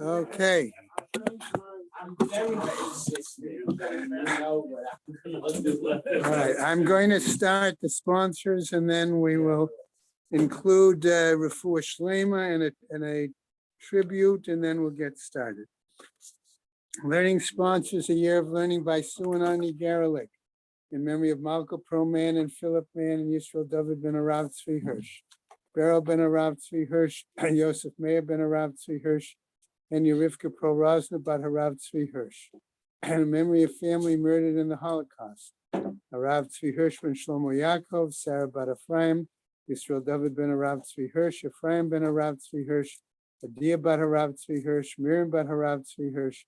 Okay. All right, I'm going to start the sponsors and then we will include Refuah Shlema and a tribute, and then we'll get started. Learning sponsors a year of learning by Sue and Ani Garelick in memory of Malka Pro Man and Philip Man and Yisrael David ben Arav Tzvi Hirsch, Beryl ben Arav Tzvi Hirsch, Yosef Meir ben Arav Tzvi Hirsch, and Yerivka Pro Rosna bat Harav Tzvi Hirsch, in memory of family murdered in the Holocaust. Harav Tzvi Hirsch ben Shlomo Yaakov, Sarah bat Ephraim, Yisrael David ben Harav Tzvi Hirsch, Ephraim ben Harav Tzvi Hirsch, Adia bat Harav Tzvi Hirsch, Miriam bat Harav Tzvi Hirsch,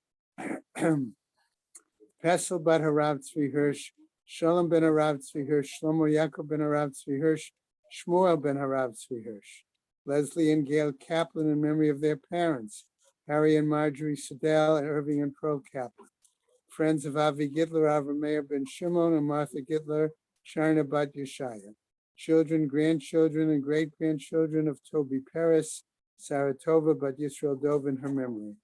Pesel bat Harav Tzvi Hirsch, Shalom ben Harav Tzvi Hirsch, Shlomo Yaakov ben Harav Tzvi Hirsch, Shmuel ben Harav Tzvi Hirsch, Leslie and Gail Kaplan in memory of their parents, Harry and Marjorie Sedell, and Irving and Pearl Kaplan. Friends of Avi Gitler, Avrameir ben Shimon, and Martha Gitler, Sharna bat Yeshaya. Children, grandchildren, and great-grandchildren of Toby Paris, Saratova bat Yisrael Dov in her memory.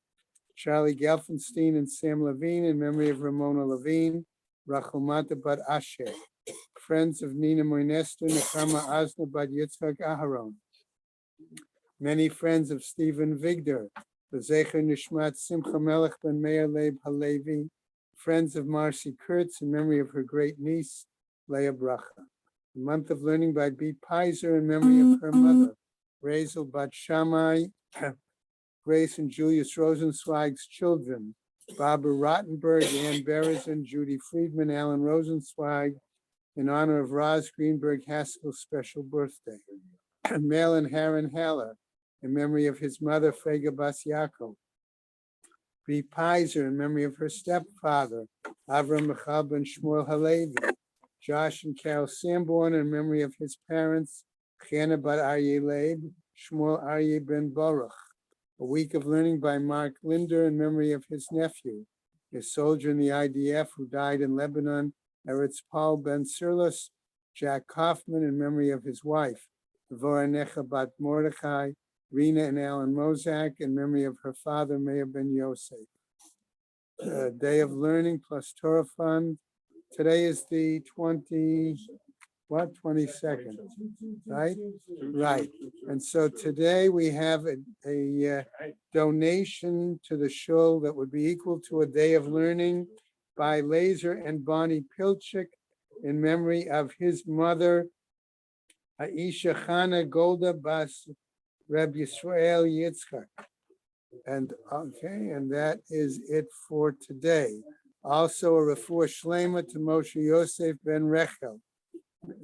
Charlie Gelfenstein and Sam Levine in memory of Ramona Levine, Rachel Mata bat Asher. Friends of Nina Moinestu, Nekama Asna bat Yitzhak Aharon. Many friends of Stephen Vigdor, V'zecher Nishmat Simcha Melech ben Meir Leib Halevi. Friends of Marcy Kurtz in memory of her great niece, Leah Bracha. The month of learning by B. Pizer in memory of her mother, Razel Bat Shammai, Grace and Julius Rosenzweig's children, Barbara Rottenberg, Ann Berezin, Judy Friedman, Alan Rosenzweig, in honor of Roz Greenberg Haskell's special birthday. Malin Haran Haller, in memory of his mother, Fega Bas Yaakov. B. Pizer, in memory of her stepfather, Avram Michal ben Shmuel Halevi. Josh and Carol Sanborn, in memory of his parents, Chana bat Aryeh Leib, Shmuel Aryeh ben Baruch. A week of learning by Mark Linder in memory of his nephew, a soldier in the IDF who died in Lebanon, Eretz Paul ben Sirlus. Jack Kaufman in memory of his wife, Devorah Necha bat Mordechai. Rena and Alan Mozak in memory of her father, Meir ben Yosef. Day of Learning plus Torah Fund. Today is the 22nd, right? Right. And so today we have a donation to the shul that would be equal to a day of learning by Laser and Bonnie Pilchik in memory of his mother, Aisha Chana Golda Bas Reb Yisrael Yitzchak. And okay, and that is it for today. Also a refuah shlema to Moshe Yosef ben Rechel.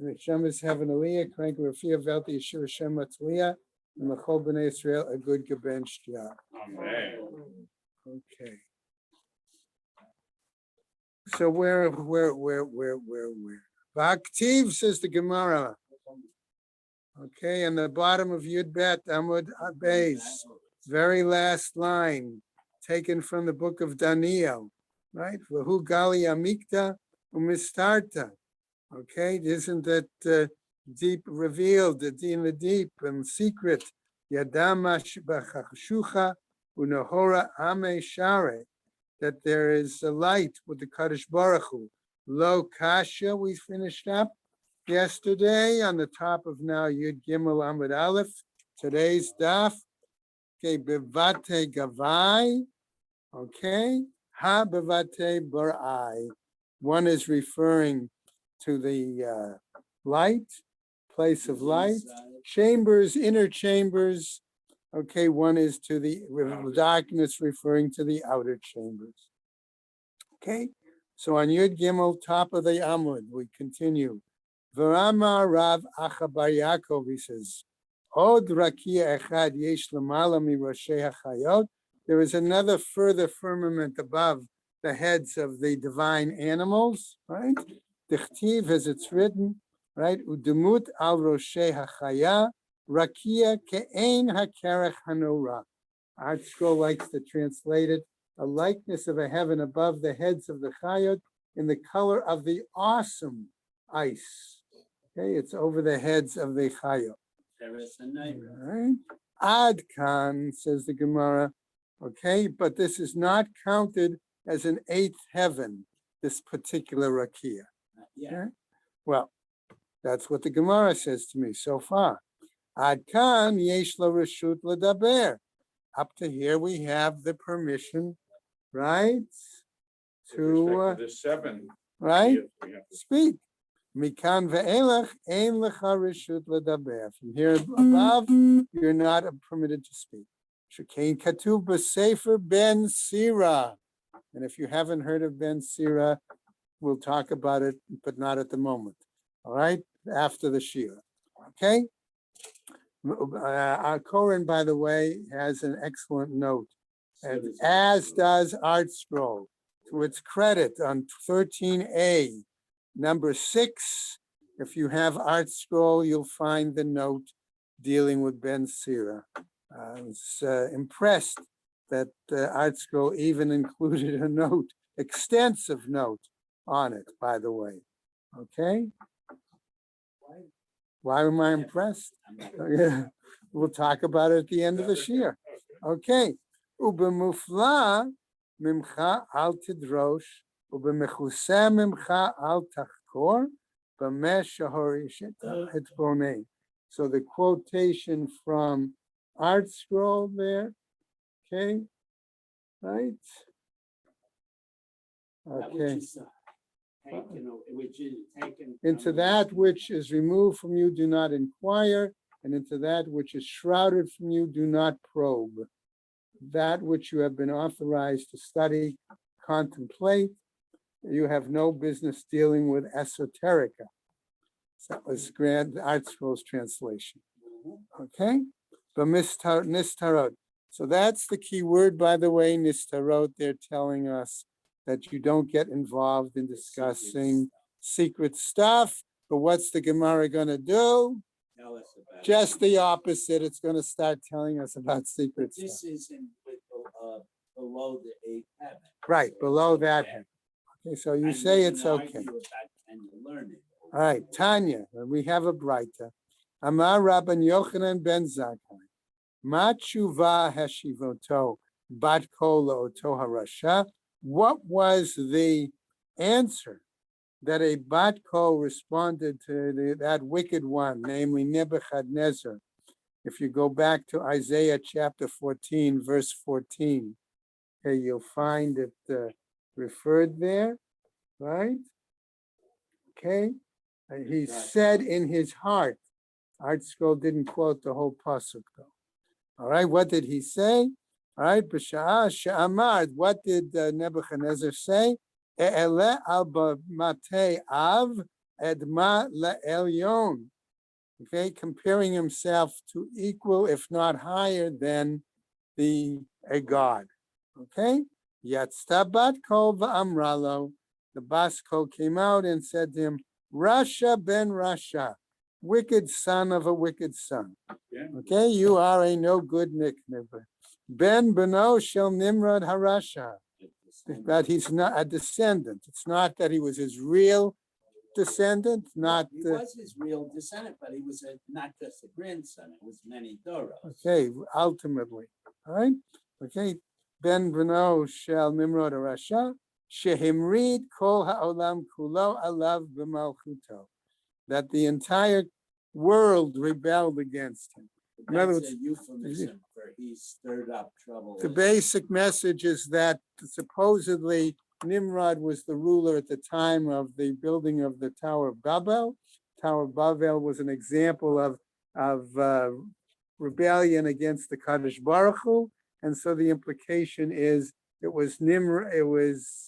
Hashem is having aliyah, crank refuah velti Yeshua Hashem Matzliah, and L'chol b'nei Israel a good gebench job. Amen. Okay. So where? V'aktiv, says the Gemara. Okay, and the bottom of Yud Bet Amud Beis, very last line, taken from the book of Daniel, right? V'hu gali amikta umistarta. Okay, isn't that deep revealed in the deep and secret? Yadama b'chachshucha u'nohora ame share, that there is a light with the Kadosh Baruch Hu. Lo kasha, we finished up yesterday on the top of now Yud Gimel Amud Aleph. Today's daf. Okay, bevate gavai. Okay, ha bevate barai. One is referring to the light, place of light, chambers, inner chambers. Okay, one is to the darkness, referring to the outer chambers. Okay, so on Yud Gimel, top of the Amud, we continue. V'rama Rav Acha bar Yaakov, he says, Od rakia echad yesh lamala mirashei hachayot. There is another further firmament above the heads of the divine animals, right? Dichtiv, as it's written, right? Udemut al roshei hachaya, rakia ke'ein hakerech hanora. Art Scroll likes to translate it, a likeness of a heaven above the heads of the chayot in the color of the awesome ice. Okay, it's over the heads of the chayot. Right. Ad kan, says the Gemara, Okay, but this is not counted as an eighth heaven, this particular rakia. Yeah. Okay? Well, that's what the Gemara says to me so far. Ad kan yesh lo reshut ledaber. Up to here we have the permission, right? To the seven. right? we have to- Speak. Mikan ve'elach ein lecha reshut ledaber. From here above, you're not permitted to speak. Shekain katuv b'sefer ben Sira. And if you haven't heard of Ben Sira, we'll talk about it, but not at the moment. All right, after the Shira. Okay. Our Koren, by the way, has an excellent note, and as does Art Scroll. To its credit, on 13a, number 6, if you have Art Scroll, you'll find the note dealing with Ben Sira. I was impressed that Art Scroll even included a note, extensive note on it, by the way. Okay? Why am I impressed? Yeah, we'll talk about it at the end of the year. Okay. Ubemufla mimcha al tidrosh, ubemechusa mimcha al tachkor, b'mesh shahorishet etbonei. So the quotation from Art Scroll there, okay, right? Okay. Which is taken Into that which is removed from you, do not inquire, and into that which is shrouded from you, do not probe. That which you have been authorized to study, contemplate, you have no business dealing with esoterica. So that was Grand Art Scroll's translation. Okay, but nistarot. So that's the key word, by the way, nistarot. They're telling us that you don't get involved in discussing secret stuff. But what's the Gemara going to do? Tell us about Just the opposite. It's going to start telling us about secret stuff. this is below the eighth heaven. Right, below that heaven. Okay, so you And say we it's can okay. argue about, can you learn it? All right, Tanya, we have a Braita. Amar Rabban Yochanan ben Zakkai. Ma tshuva hashivoto bat kol oto harasha. What was the answer that a bat kol responded to that wicked one, namely Nebuchadnezzar? If you go back to Isaiah chapter 14, verse 14, okay, you'll find it referred there, right? Okay. He said in his heart, Art Scroll didn't quote the whole pasuk though. All right, what did he say? All right, B'sha'ah she'amar, what did Nebuchadnezzar say? E'ele al b'matei av edma le'elyon. Okay, comparing himself to equal, if not higher than a god. Okay, Yatzta bat kol v'amralo. The bas kol came out and said to him, Rasha ben Rasha, wicked son of a wicked son. Yeah. Okay, you are a no good nickname. Ben Beno shel Nimrod Harasha. That he's not a descendant. It's not that he was his real descendant, not He was his real descendant, but he was not just a grandson, it was many Doros. okay, ultimately. All right. Okay. Ben Beno shel Nimrod Harasha. Shehimrid kol ha'olam kulo alav b'malchuto. That the entire world rebelled against him. In other That's words, a euphemism for he stirred up trouble. the basic message is that supposedly Nimrod was the ruler at the time of the building of the Tower of Babel. Tower of Babel was an example of rebellion against the Kadosh Baruch Hu, and so the implication is it was Nimrod. It was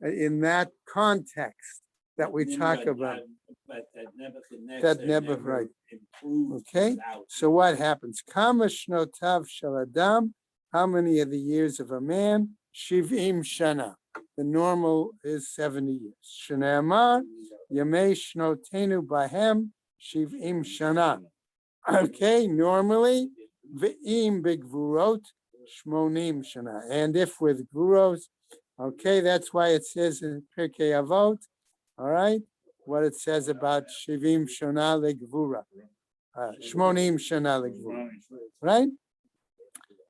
in that context that we talk about. But That never right. Improved Okay, without- so what happens? Kama shnotav shel adam. How many are the years of a man? Shivim shana. The normal is 70 years. Shneamar yamei shnotenu bahem shivim shana. Okay, normally ve'im bigvurot shmonim shana. And if with guros, okay, that's why it says in Pirkei Avot, all right, what it says about Shivim Shana Legvura, Shmonim Shana Legvura, right?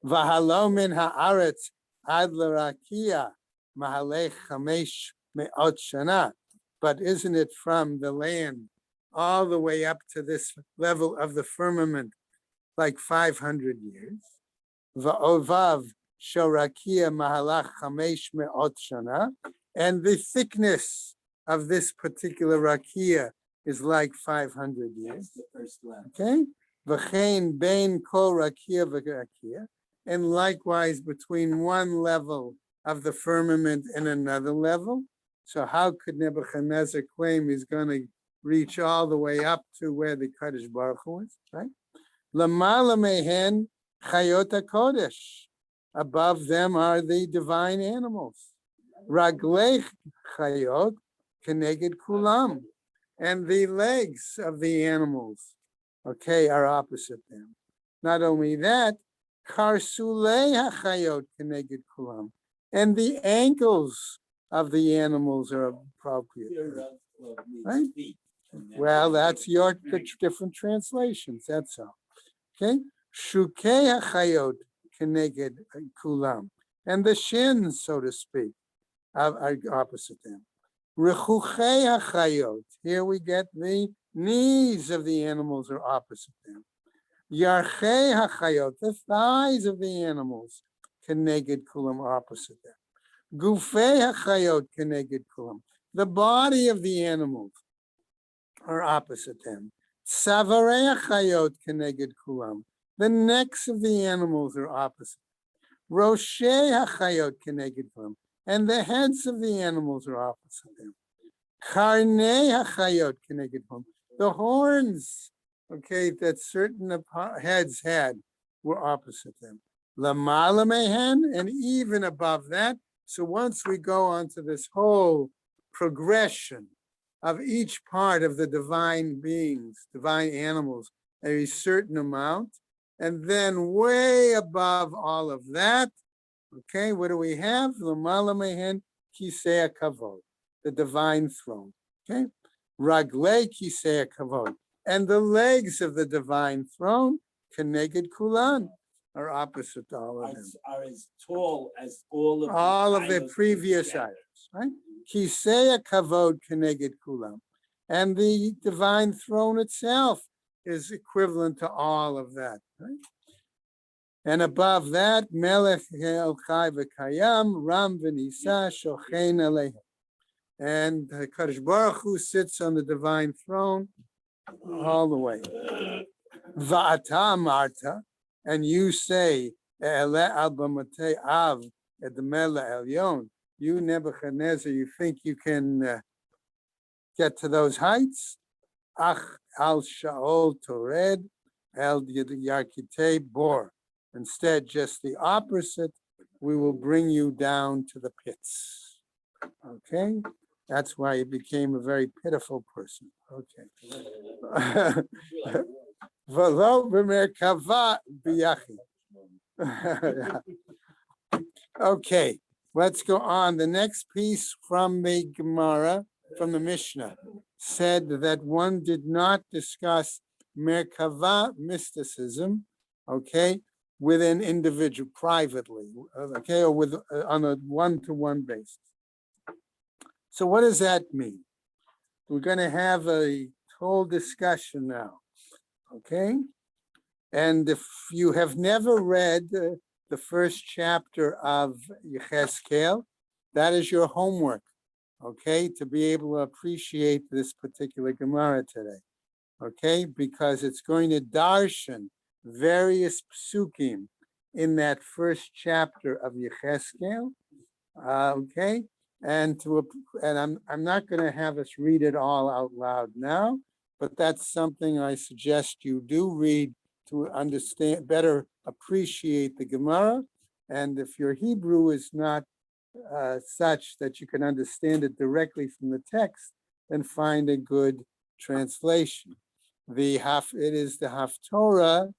V'halo min haaretz ad l'rakia mahalech chamesh me'ot shana. But isn't it from the land all the way up to this level of the firmament, like 500 years? Va'ovav shorakia mahalach chamesh me'ot shana. And the thickness of this particular rakia is like 500 years. That's the first level. Okay? V'chein bein kol rakia v'rakia. And likewise between one level of the firmament and another level. So how could Nebuchadnezzar claim he's going to reach all the way up to where the Kadosh Baruch Hu is, right? Lamala mehen chayot hakodesh. Above them are the divine animals. Raglech chayot keneged kulam. And the legs of the animals, okay, are opposite them. Not only that, karsulei hachayot keneged kulam. And the ankles of the animals are appropriate. Right? Well, that's your different translations, that's all. Okay? Shukei hachayot keneged kulam. And the shins, so to speak, are opposite them. Rechuchei hachayot. Here we get the knees of the animals are opposite them. Yarchei hachayot. The thighs of the animals keneged kulam are opposite them. Gufei hachayot keneged kulam. The body of the animals are opposite them. Tzavarei hachayot keneged kulam. The necks of the animals are opposite. Roshei hachayot keneged kulam. And the heads of the animals are opposite them. Karnei hachayot keneged kulam. The horns, okay, that certain heads had were opposite them. Lamala mehen, and even above that. So once we go on to this whole progression of each part of the divine beings, divine animals, a certain amount, and then way above all of that, okay, what do we have? Lamala mehen kisei kavod, the divine throne. Okay, raglei kisei kavod, and the legs of the divine throne, keneged kulan, are opposite to all of them. Are as tall as all of the previous items, right? Kisei kavod keneged kulam, and the divine throne itself is equivalent to all of that, right? And above that, Melech El Chai V'Kayam, Ram V'Nisa Shochein Alehem. And Kadosh Baruch Hu sits on the divine throne all the way. Va'ata Marta, and you say, Ele al b'matei av edmela elyon. You Nebuchadnezzar, you think you can get to those heights? Ach al shaol tored el yarkitei bor. Instead, just the opposite, we will bring you down to the pits. Okay? That's why he became a very pitiful person. Okay. V'lo b'merkava b'yachi. Okay, let's go on. The next piece from the Gemara, from the Mishnah, said that one did not discuss Merkava mysticism, okay, with an individual privately, okay, or with on a one-to-one basis. So what does that mean? We're going to have a whole discussion now, okay? And if you have never read the first chapter of Yechezkel, that is your homework, okay, to be able to appreciate this particular Gemara today, okay, because it's going to darshan various psukim in that first chapter of Yechezkel, okay, and I'm not going to have us read it all out loud now, but that's something I suggest you do read to understand, better appreciate the Gemara. And if your Hebrew is not such that you can understand it directly from the text, then find a good translation. It is the Haftorah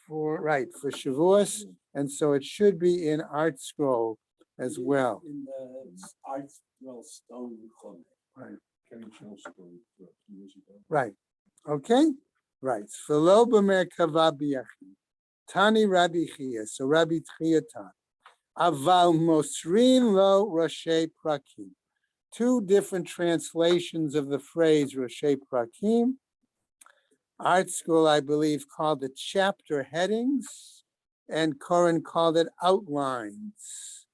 for Shavuos, and so it should be in Art Scroll as well. In the Art Scroll stone. Right. Right. Okay. Right. Tani Rabbi Chia, so Rabbi Chia taught. Aval Mosrin lo Rashi Prakim. Two different translations of the phrase Rashi Prakim. Art School, I believe, called it chapter headings, and Koren called it outlines.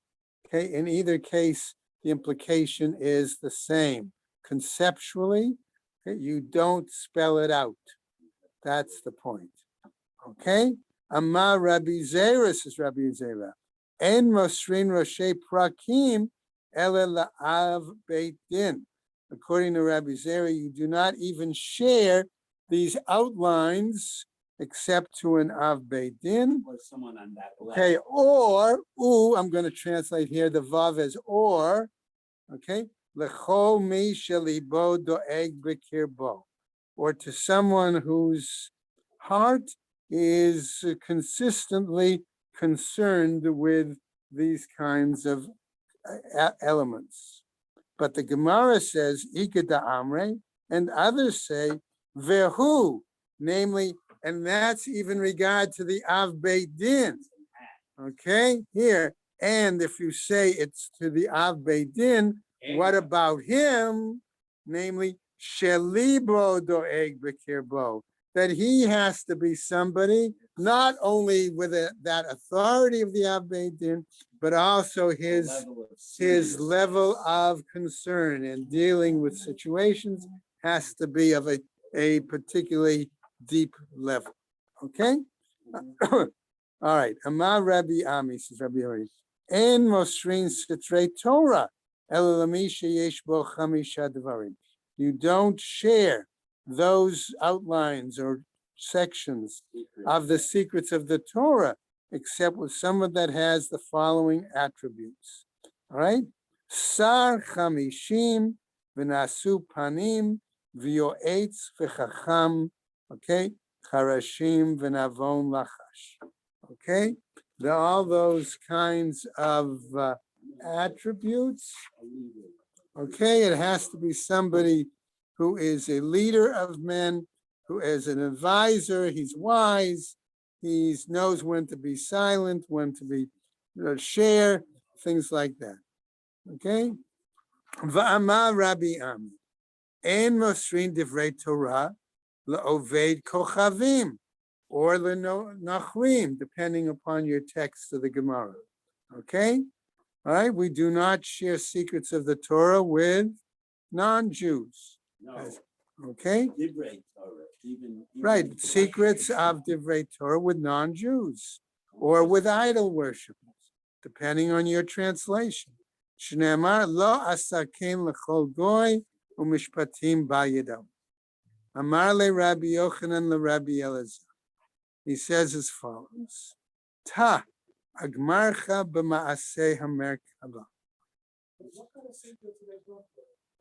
Okay, in either case, the implication is the same. Conceptually, okay, you don't spell it out. That's the point. Okay? Amar Rabbi Zera, says Rabbi Zera. En Mosrin Rashi Prakim ele la'av beit din. According to Rabbi Zera, you do not even share these outlines except to an av beit din. Or someone on that level. Okay, or, I'm going to translate here the vav as or, okay? Lechol mi shelibo doeg b'kirbo. Or to someone whose heart is consistently concerned with these kinds of elements. But the Gemara says, Ika da Amre, and others say, Vehu, namely, and that's even regard to the Av Beit Din. Okay, here, and if you say it's to the Av Beit Din, what about him? Namely, Shelibo doeg b'kirbo, that he has to be somebody not only with that authority of the Av Beit Din, but also his level of concern in dealing with situations has to be of a particularly deep level. Okay? All right. Amar Rabbi Ami, says Rabbi Ari. En Mosrin Sitrei Torah, Elalami Sheyesh Bo Chamisha Dvarim. You don't share those outlines or sections of the secrets of the Torah, except with someone that has the following attributes. All right? Sar chamishim v'nasu panim v'yoetz v'chacham, okay? Charashim v'navon lachash. Okay? There are all those kinds of attributes. Okay, it has to be somebody who is a leader of men, who is an advisor, he's wise, he knows when to be silent, when to be share, things like that. Okay? Va'amar Rabbi Ami. En mosrin divrei Torah la'oved kochavim or le'nachrim, depending upon your text of the Gemara. Okay? All right, we do not share secrets of the Torah with non-Jews. No. Okay? Divrei Torah, even Right, secrets of Divrei Torah with non-Jews or with idol worshippers, depending on your translation. Shneimar lo asaken lechol goy u'mishpatim ba'yedam. Amar le Rabbi Yochanan le Rabbi Elazar. He says as follows: Ta agmarcha b'maaseh hamerkava.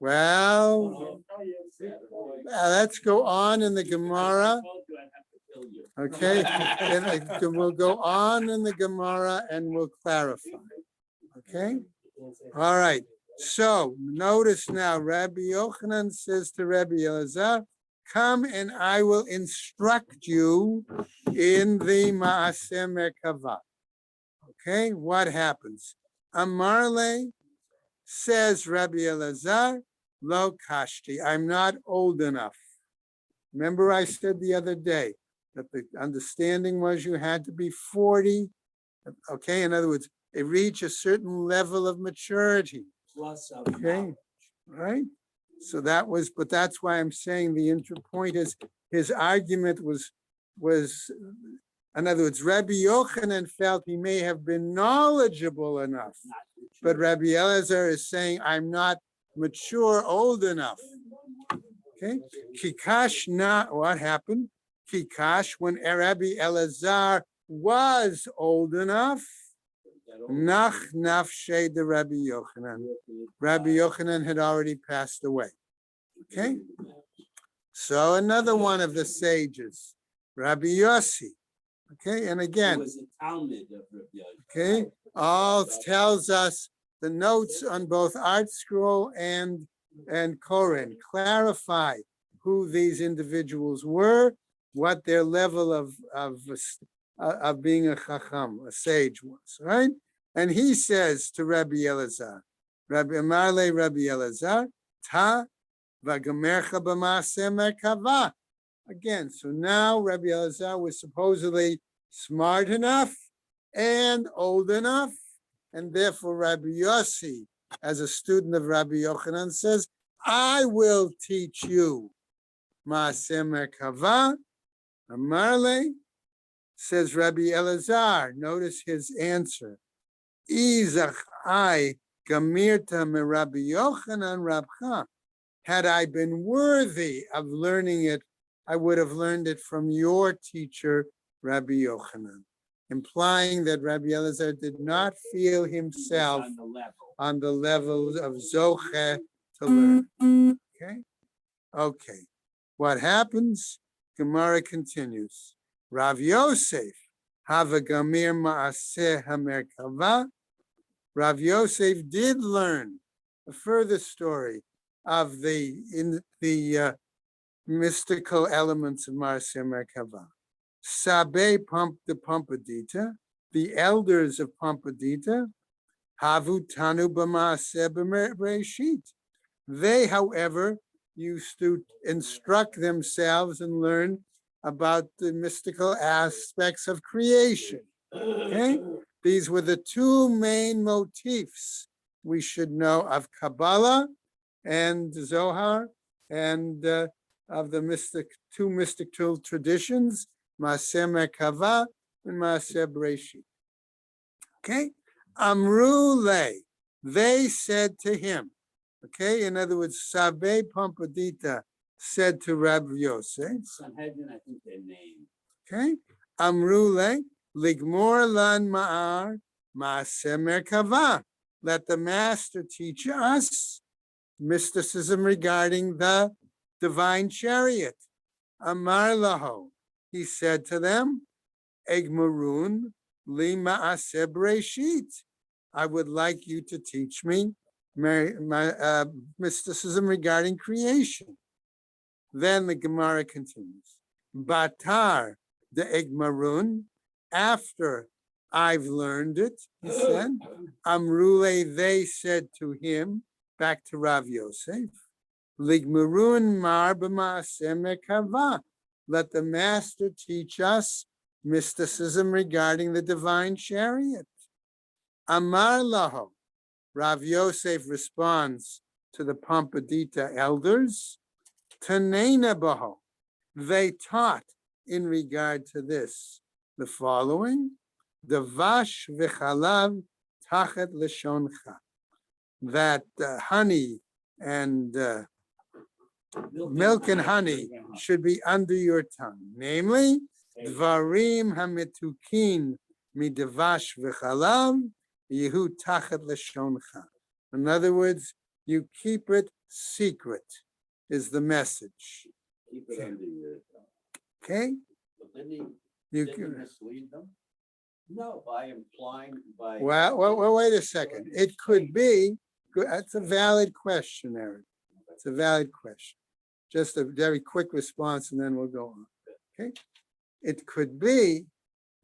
Well, let's go on in the Gemara. Okay, and we'll go on in the Gemara and we'll clarify. Okay, all right. So notice now, Rabbi Yochanan says to Rabbi Elazar, "Come and I will instruct you in the Maaseh Merkava." Okay, what happens? Amarle, says Rabbi Elazar, Lo kashti, I'm not old enough. Remember I said the other day that the understanding was you had to be 40. Okay, in other words, reach a certain level of maturity. Plus okay, right? So that was, but that's why I'm saying the point is his argument was, in other words, Rabbi Yochanan felt he may have been knowledgeable enough, but Rabbi Elazar is saying, I'm not mature, old enough. Okay, Kikash not, what happened? Kikash, when Rabbi Elazar was old enough, Nach nafshe de Rabbi Yochanan. Rabbi Yochanan had already passed away. Okay, so another one of the sages, Rabbi Yossi. Okay, and again, okay, all tells us the notes on both Art Scroll and Koren clarify who these individuals were, what their level of of being a chacham, a sage was, right? And he says to Rabbi Elazar, Rabbi Amarle, Rabbi Elazar, ta v'gamercha b'maaseh merkava. Again, so now Rabbi Elazar was supposedly smart enough and old enough, and therefore Rabbi Yossi, as a student of Rabbi Yochanan, says, I will teach you Maaseh Merkava. Amarle, says Rabbi Elazar, notice his answer. Izach I gamirta me Rabbi Yochanan Rabcha. Had I been worthy of learning it, I would have learned it from your teacher, Rabbi Yochanan, implying that Rabbi Elazar did not feel himself on the level of Zoche to learn. Okay. What happens? Gemara continues. Rav Yosef, Hava Gamir Maaseh HaMerkava. Rav Yosef did learn a further story of the mystical elements of Maaseh Merkava. Sabe the Pampadita, the elders of Pampadita, Havu Tanu B'Maaseh B'Bereshit. They, however, used to instruct themselves and learn about the mystical aspects of creation. Okay? These were the two main motifs we should know of Kabbalah and Zohar, and of the two mystical traditions, Maaseh Merkava and Maaseh Bereshit. Okay? Amru le, they said to him. Okay, in other words, Sabe Pampadita said to Rabbi Yosef. Sanhedrin, I think their name. Okay, Amrule Ligmor Lan Ma'ar Maaseh Merkava. Let the master teach us mysticism regarding the divine chariot. Amar Laho, he said to them, Egmarun Li Maaseh Bereshit. I would like you to teach me mysticism regarding creation. Then the Gemara continues. Batar de Egmarun, after I've learned it, he said, Amrule, they said to him, back to Rav Yosef, Ligmarun mar b'maaseh merkava. Let the master teach us mysticism regarding the divine chariot. Amar laho, Rav Yosef responds to the Pampadita elders, Tanena Baho, they taught in regard to this the following, Davash v'chalav tachet leshoncha, that honey and milk and honey should be under your tongue, namely, Dvarim hametukin midavash v'chalav Yehu tachet leshoncha. In other words, you keep it secret, is the message. Keep it under your tongue. Okay? But didn't You he can, mislead them? No, by implying, by. well, wait a second. It could be, that's a valid question, Eric. It's a valid question. Just a very quick response and then we'll go on. Okay? It could be,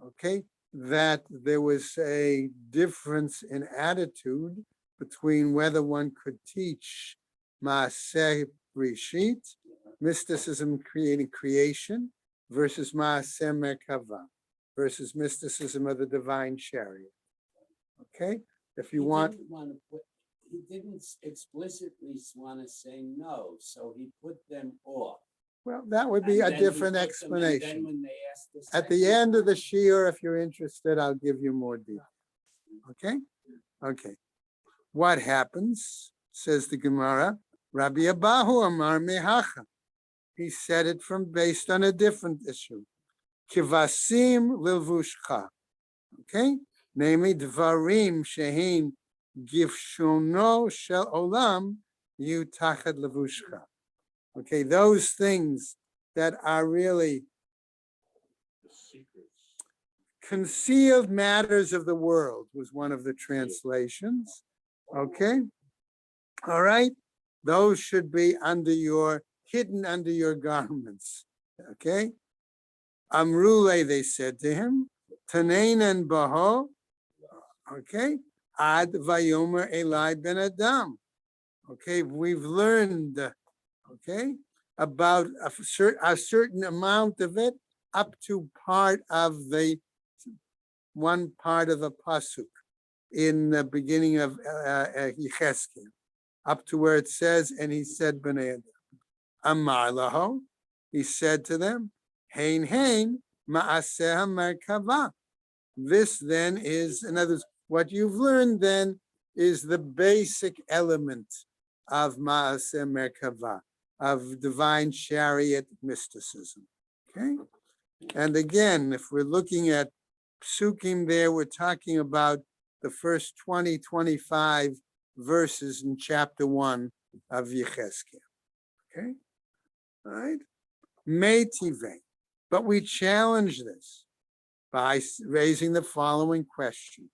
okay, that there was a difference in attitude between whether one could teach Maaseh Bereshit, mysticism creating creation, versus Maaseh Merkava, versus mysticism of the divine chariot. Okay? If you want. He didn't explicitly want to say no, so he put them off. Well, that would be And a then he different put them- explanation. And then when they asked At the end of the shiur, if you're interested, I'll give you more detail. Okay? Okay. What happens, says the Gemara, Rabbi Abahu Amar Mehacha. He said it from based on a different issue. Kivasim lilvushcha. Okay? Namely, Dvarim shehin gifshono shel olam yu tachet levushcha. Okay, those things that are really concealed matters of the world was one of the translations. Okay, all right, those should be hidden under your garments. Okay, Amrule, they said to him, Tanenan baho, okay, ad vayomer Eli ben Adam. Okay, we've learned, okay, about a certain amount of it up to one part of the pasuk in the beginning of Yechezkel, up to where it says, and he said, B'nai Adam, Amar laho, he said to them, Hein hein ma'aseh merkava. This then is, in other words, what you've learned then is the basic element of Ma'aseh Merkava, of divine chariot mysticism. Okay? And again, if we're looking at psukim there, we're talking about the first 25 verses in chapter 1 of Yechezkel. Okay? All right? Meitive. But we challenge this by raising the following question.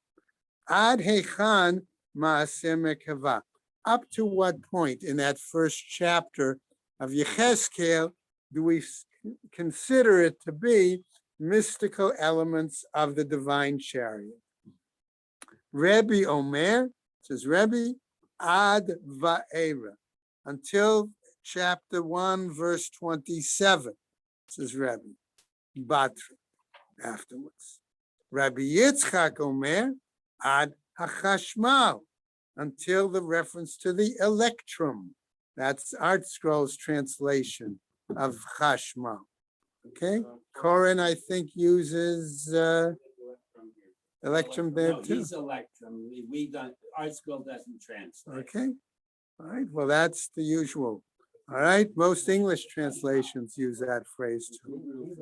Ad hechan ma'aseh merkava. Up to what point in that first chapter of Yechezkel do we consider it to be mystical elements of the divine chariot? Rebbe Omer, says Rebbe, ad va'era, until chapter 1, verse 27, says Rebbe, Batra, afterwards. Rabbi Yitzchak Omer, ad hachashmal, until the reference to the electrum. That's Art Scroll's translation of chashmal. Okay, Koren, I think, uses electrum there No, too. he's electrum. We don't, our school doesn't translate. Okay, all right, well, that's the usual. All right, most English translations use that phrase too.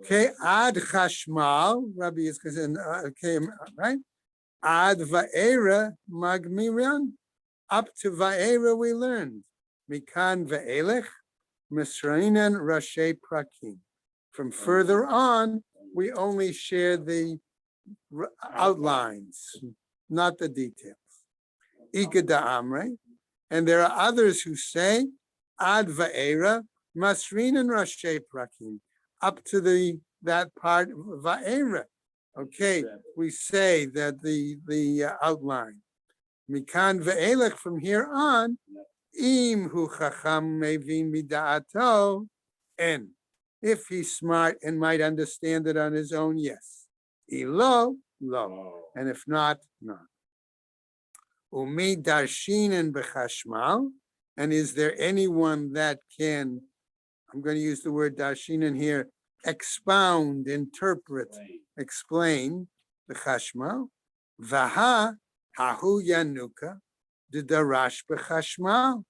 Okay, ad chashmal, Rabbi Yitzchak, okay, right? Ad va'era magmiran, up to va'era we learned. Mikan va'elech, misrainan rashi prakim. From further on, we only share the outlines, not the details. Ikeda amre, and there are others who say ad va'era masrinan rashi prakim, up to that part va'era. Okay, we say that the outline. Mikan ve'elech, from here on, im hu chacham mevin mida'ato, and if he's smart and might understand it on his own, yes. Ilo, lo, and if not, not. Umi darshinen b'chashmal, and is there anyone that can, I'm going to use the word darshinen here, expound, interpret, explain the chashmal. Vaha hahu yanuka the darash b'chashmal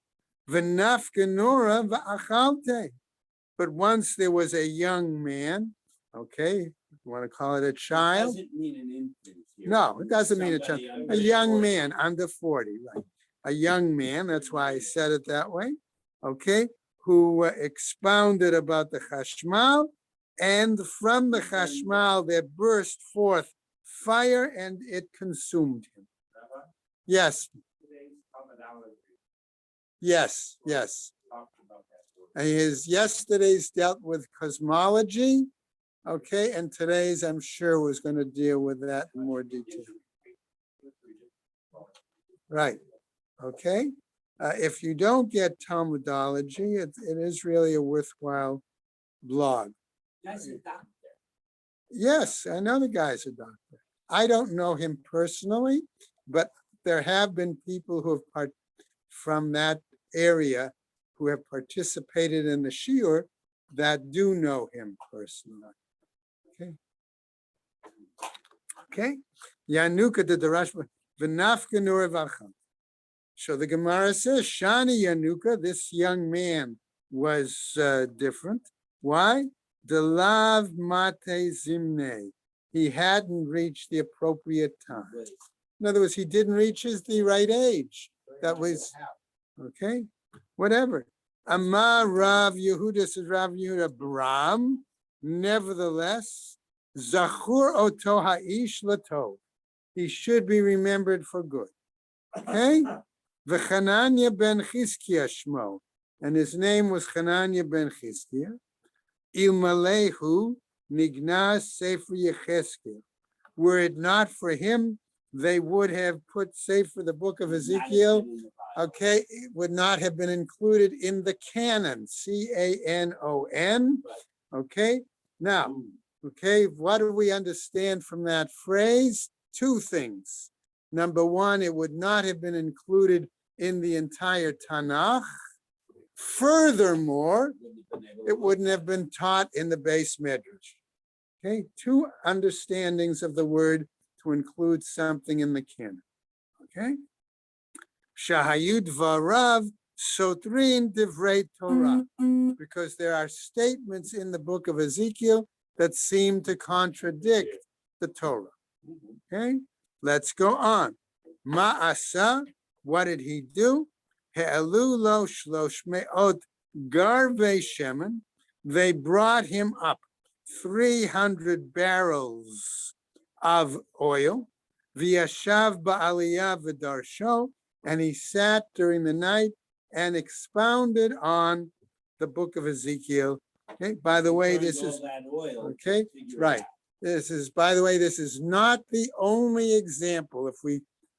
v'nafkenura va'achalte. But once there was a young man, okay, you want to call it a child? It doesn't mean an infant here. No, it doesn't mean a child. Somebody under A young 40. man under 40, right? A young man, that's why I said it that way, okay, who expounded about the chashmal, and from the chashmal there burst forth fire and it consumed him. Yes. Yes, yes. And his yesterday's dealt with cosmology, okay, and today's, I'm sure, was going to deal with that in more detail. Right, okay. If you don't get Talmudology, it is really a worthwhile blog. That's a doctor. Yes, I know the guy's a doctor. I don't know him personally, but there have been people who have from that area who have participated in the shiur that do know him personally. Okay. Okay. Yanuka de Darashma v'nafka nurevacham. So the Gemara says, Shani Yanuka, this young man was different. Why? Delav mate zimne. He hadn't reached the appropriate time. In other words, he didn't reach the right age. That was, okay, whatever. Amar Rav Yehuda, says Rav Yehuda, Bram, nevertheless, Zachur oto ha'ish latov. He should be remembered for good. Okay? V'Chananya ben Chizkiah shmo, and his name was Chananya ben Chizkiah. Ilmalehu Nignas Sefer Yecheskel. Were it not for him, they would have put Sefer, the book of Ezekiel, okay, it would not have been included in the canon, Canon, okay? Now, okay, what do we understand from that phrase? Two things. Number one, it would not have been included in the entire Tanakh. Furthermore, it wouldn't have been taught in the base medrash. Okay, two understandings of the word to include something in the canon. Okay, Shahayud Varav Sotrin Divrei Torah, because there are statements in the book of Ezekiel that seem to contradict the Torah. Okay, let's go on. Ma'asa, what did he do? He'elu lo shlosh me'ot garvei shemen. They brought him up 300 barrels of oil. V'yashav ba'aliyah v'darsho, and he sat during the night and expounded on the book of Ezekiel. Okay, by the way, this is okay, right. This is, by the way, this is not the only example.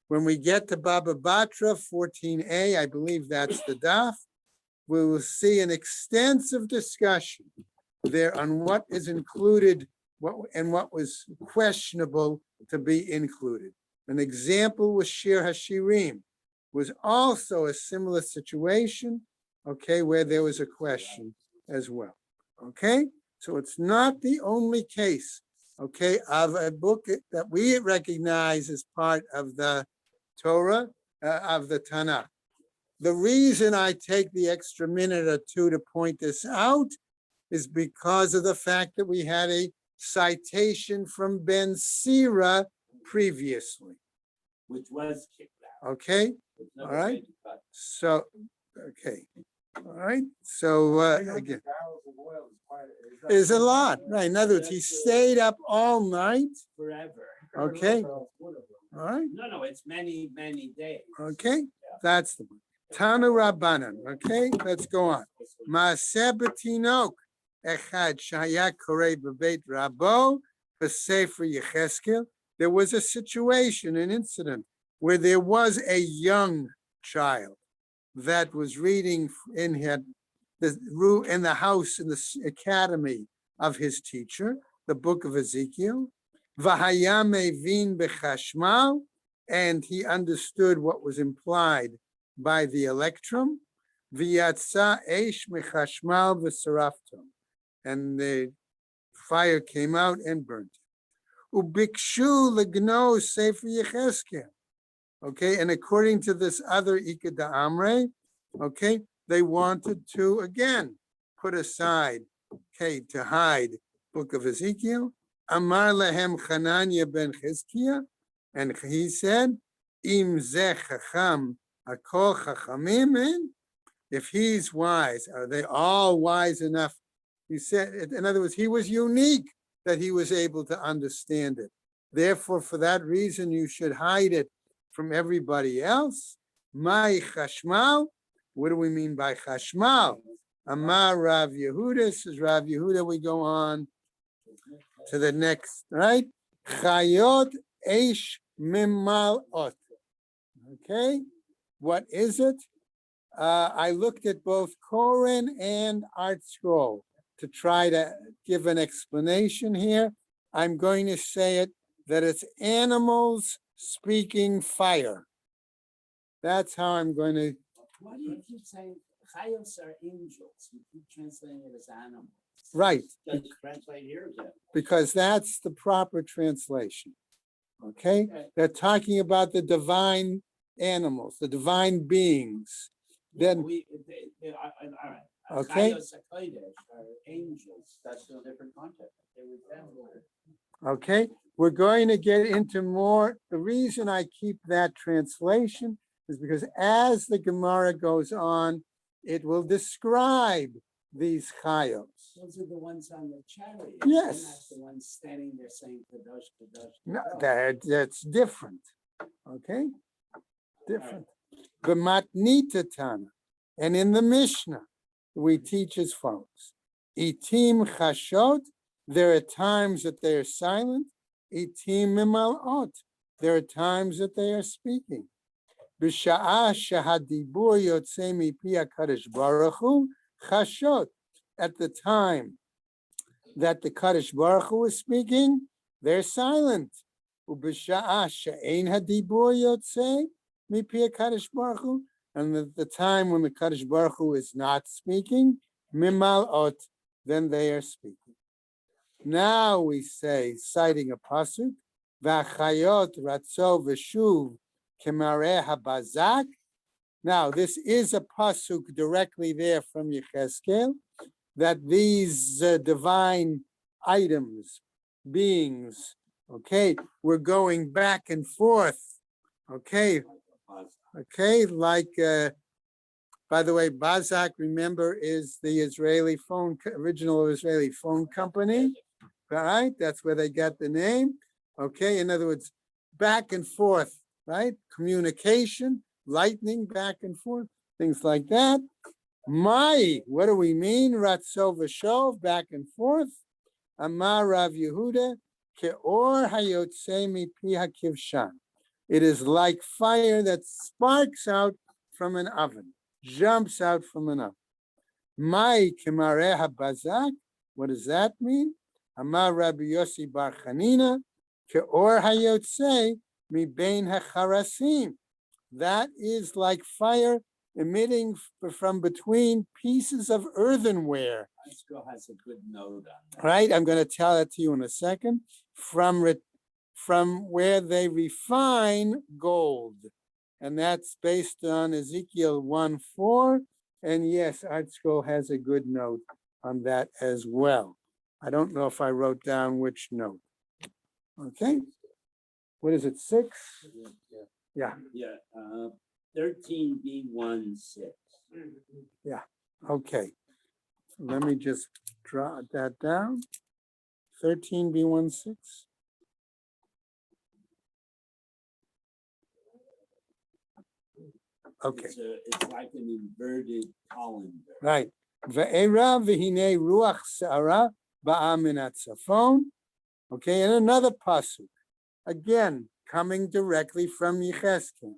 When we get to Baba Batra 14a, I believe that's the daf, we will see an extensive discussion there on what is included, what was questionable to be included. An example was Shir Hashirim, was also a similar situation, okay, where there was a question as well. Okay, so it's not the only case, okay, of a book that we recognize as part of the Torah, of the Tanakh. The reason I take the extra minute or two to point this out is because of the fact that we had a citation from Ben Sira previously. Which was kicked out. Okay, all right. So, okay, all right. So again, is a lot, right? In other words, he stayed up all night. Forever. Okay, all right. No, it's many, many days. Okay, that's the one. Tanu Rabbanan. Okay, let's go on. Maaseh b'tinok echad shaya korei b'beit Rabo b'sefer Yecheskel. There was a situation, an incident, where there was a young child that was reading in the house, in the academy of his teacher, the book of Ezekiel. V'haya mevin b'chashmal, and he understood what was implied by the electrum. V'yatsa eish mechashmal v'sarafto, and the fire came out and burnt him. Ubikshu legno sefer Yecheskel. Okay, and according to this other Ika Amre, okay, they wanted to again put aside, okay, to hide book of Ezekiel. Amar lehem Chananya ben Chizkiah, and he said, Im zeh chacham hakol chachamim, if he's wise, are they all wise enough? He said, in other words, he was unique that he was able to understand it. Therefore, for that reason, you should hide it from everybody else. My chashmal, what do we mean by chashmal? Amar Rav Yehuda, says Rav Yehuda, we go on to the next, right? Chayot eish mimalot. Okay, what is it? I looked at both Koren and Art Scroll to try to give an explanation here. I'm going to say it that it's animals speaking fire. That's how I'm going to. Why do you keep saying chayos are angels? You keep translating it as animals. Right. Just translate here as that. Because that's the proper translation. Okay? They're talking about the divine animals, the divine beings. Then, all right. Okay. Chayos are angels. That's a different context. They were okay, we're going to get into more. The reason I keep that translation is because as the Gemara goes on, it will describe these chayos. Those are the ones on the chariot. Yes. Not the ones standing there saying kadosh, kadosh. No, that's different. Okay, different. The Matnita Tana, and in the Mishnah, we teach as follows: Itim chashot There are times that they are silent. Itim mimalot. There are times that they are speaking. B'sha'ah shehadibur yotzei mipi HaKadosh Baruch Hu chashot. At the time that the Kadosh Baruch Hu is speaking, they're silent. Ub'sha'ah she'ein hadibur yotzei mipi HaKadosh Baruch Hu. And at the time when the Kadosh Baruch Hu is not speaking, mimalot, then they are speaking. Now we say, citing a pasuk, v'achayot ratzo v'shuv kemareh habazak. Now, this is a pasuk directly there from Yechezkel, that these divine items, beings, okay, we're going back and forth, okay, like, by the way, Bazak, remember, is the original Israeli phone company, right? That's where they got the name, okay? In other words, back and forth, right? Communication, lightning, back and forth, things like that. Mai, what do we mean? Ratzo v'shov, back and forth. Amar Rav Yehuda, ke'or hayotze mipi hakivshan. It is like fire that sparks out from an oven, jumps out from an oven. Mai kemareh habazak. What does that mean? Amar Rabbi Yossi Bar Chanina, ke'or hayotze mibein hacharasim. That is like fire emitting from between pieces of earthenware. Isko has a good note on that. Right, I'm going to tell it to you in a second. From where they refine gold. And that's based on Ezekiel 1:4. And yes, ArtScroll has a good note on that as well. I don't know if I wrote down which note. Okay. What is it, 6? Yeah. 13b16. Yeah. Okay. Let me just draw that down. 13b16. Okay. It's like an inverted colander. Right. Ve'era v'hinei ruach se'ara ba'a min hatzafon. Okay, and another pasuk. Again, coming directly from Yechezkel.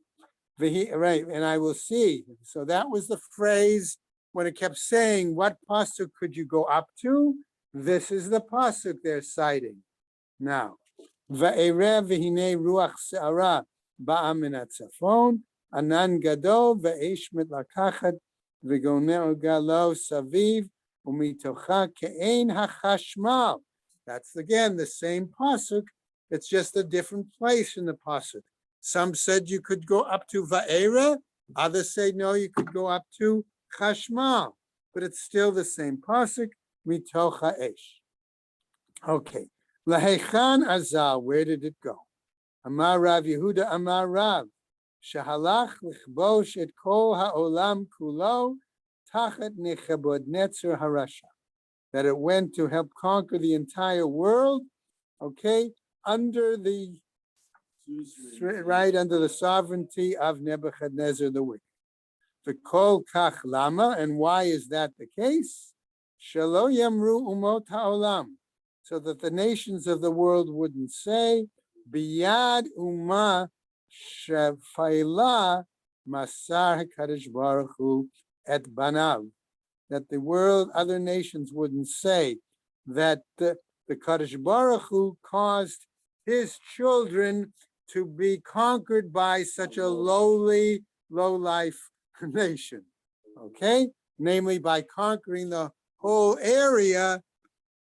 Right, and I will see. So that was the phrase when it kept saying, what pasuk could you go up to? This is the pasuk they're citing. Now, Ve'era v'hinei ruach se'ara ba'a min hatzafon. Anan gadol ve'esh mitlakachat v'goneo galo saviv umitocha ke'ein hachashmal. That's again the same pasuk. It's just a different place in the pasuk. Some said you could go up to Va'era. Others say no, you could go up to Chashmal. But it's still the same pasuk. Mitocha esh. Okay. Lahechan azal. Where did it go? Amar Rav Yehuda Amar Rav. Shahalach lichbosh et kol ha'olam kulo tachat nechabod netzer harasha. That it went to help conquer the entire world, okay, under the sovereignty of Nebuchadnezzar the wicked. The kol kach lama, and why is that the case? Shelo yamru umot ha'olam, so that the nations of the world wouldn't say, biyad umah Shafayla Masar HaKadosh Baruch Hu et Banav, that the world, other nations wouldn't say that the Kadosh Baruch Hu caused his children to be conquered by such a lowly, low-life nation. Okay? Namely, by conquering the whole area,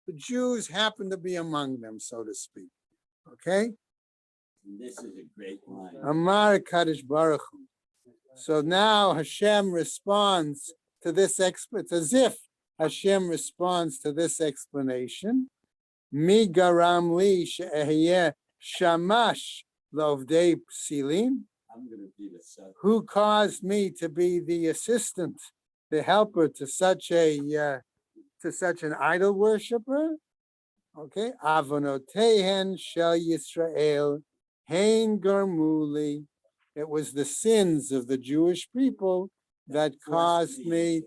the Jews happen to be among them, so to speak. Okay? This is a great line. Amar Kadosh Baruch Hu. So now Hashem responds to this. It's as if Hashem responds to this explanation. Mi garam li she'ehyeh shamash lovdei psilim. I'm going to be the son. Who caused me to be the assistant, the helper to such an idol worshiper? Okay, avonotehen shel Yisrael. Hein Garmuli, it was the sins of the Jewish people that caused me,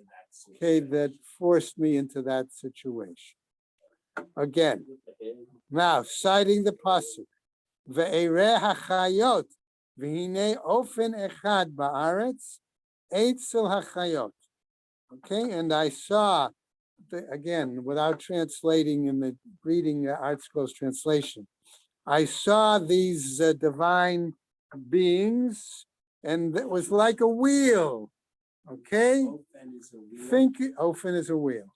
okay, that forced me into that situation. Again, now citing the pasuk, ve'ereh hachayot, v'hinei ofen echad ba'aretz, eitzel hachayot. Okay, and I saw, again, without translating in the reading the Art Scrolls translation, I saw these divine beings, and it was like a wheel. Okay, Ofen is a wheel. think ofen is a wheel.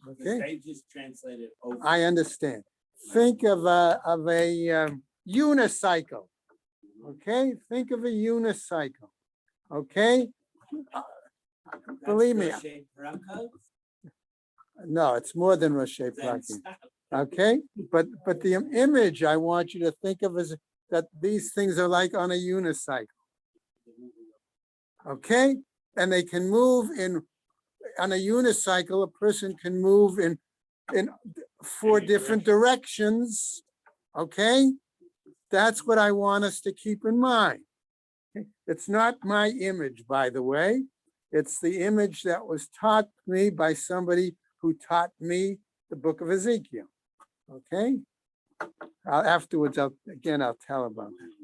Because Okay, they just translated ofen. I understand. Think of a unicycle. Okay, think of a unicycle. Okay, That's believe me. Rosh Hashanah. No, it's more than Roshei Then Prakim. stop. Okay, but the image I want you to think of is that these things are like on a unicycle. Okay, and they can move on a unicycle. A person can move in four Any different directions. Okay, that's what I want us to keep in mind. It's not my image, by the way. It's the image that was taught me by somebody who taught me the book of Ezekiel. Okay, afterwards, I'll tell about that.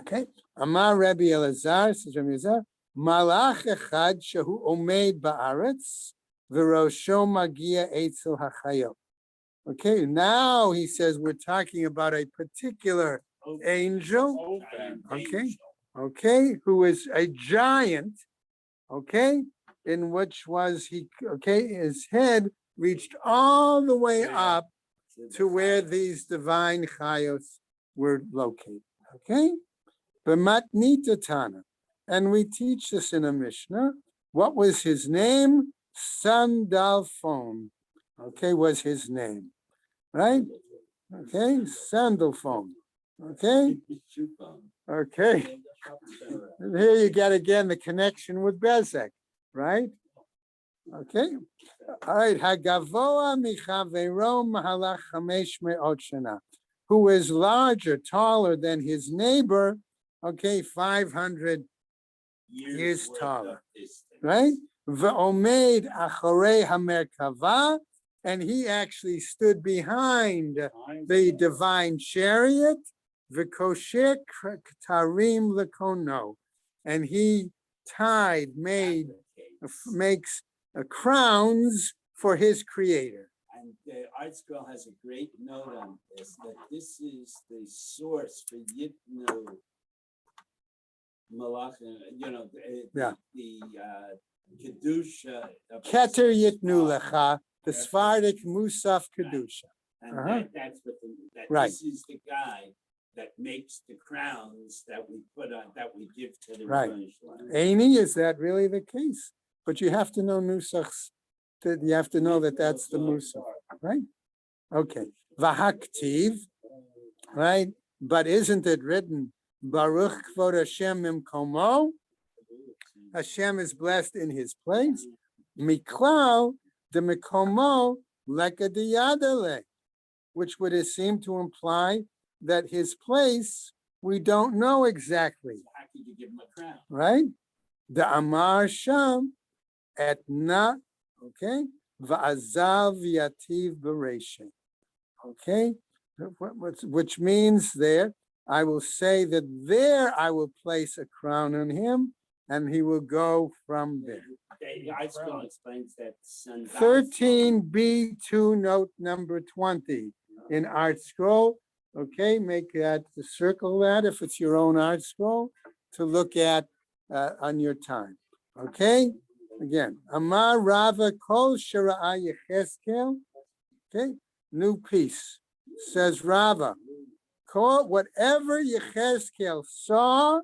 Okay, Amar Rabbi Elazar, says Rabbi Elazar, Malach echad shehu omed ba'aretz v'rosho magia eitzel hachayot. Okay, now he says we're talking about a particular angel. Okay, who is a giant. Okay, in which was he? Okay, his head reached all the way up to where these divine chayos were located. Okay, b'matnita tana, and we teach this in a Mishnah. What was his name? Sandalphon. Okay, was his name, right? Okay, Sandalphon. Okay, okay. And here you get again the connection with Bezek, right? Okay. All right. Hagavoa michavero mahalach chamesh me'ot shana, who is larger, taller than his neighbor. Okay, 500 years taller, right? Ve'omed acharei hamerkava, and he actually stood behind the divine chariot. V'kosher ktarim lekono, and he makes crowns for his creator. And the Art Scroll has a great note on this, that this is the source for Yitnu Malach, the Kedusha. Keter Yitnu Lecha, the Sephardic Musaf Kedusha. And that's what right. This is the guy that makes the crowns that we put on, that we give to the right. Aini, is that really the case? But you have to know Nusachs, you have to know that that's the Musaf, right? Okay. Vahaktiv, right? But isn't it written, Baruch Kvod Hashem Mimkomo? Hashem is blessed in his place. Miklau de Mikomo Leka Diyadale, which would seem to imply that his place, we don't know exactly. How could you give him a crown? Right? The Amar Sham etna, okay? Va'azav yativ bereshe. Okay? Which means there, I will say that there I will place a crown on him, and he will go from there. The Art Scroll explains that 13b2, note number 20 in Art Scroll. Okay, make that, circle that if it's your own Art Scroll to look at on your time. Okay, again, Amar Rava Kol Shara'a Yecheskel. Okay, new piece. Says Rava, whatever Yecheskel saw,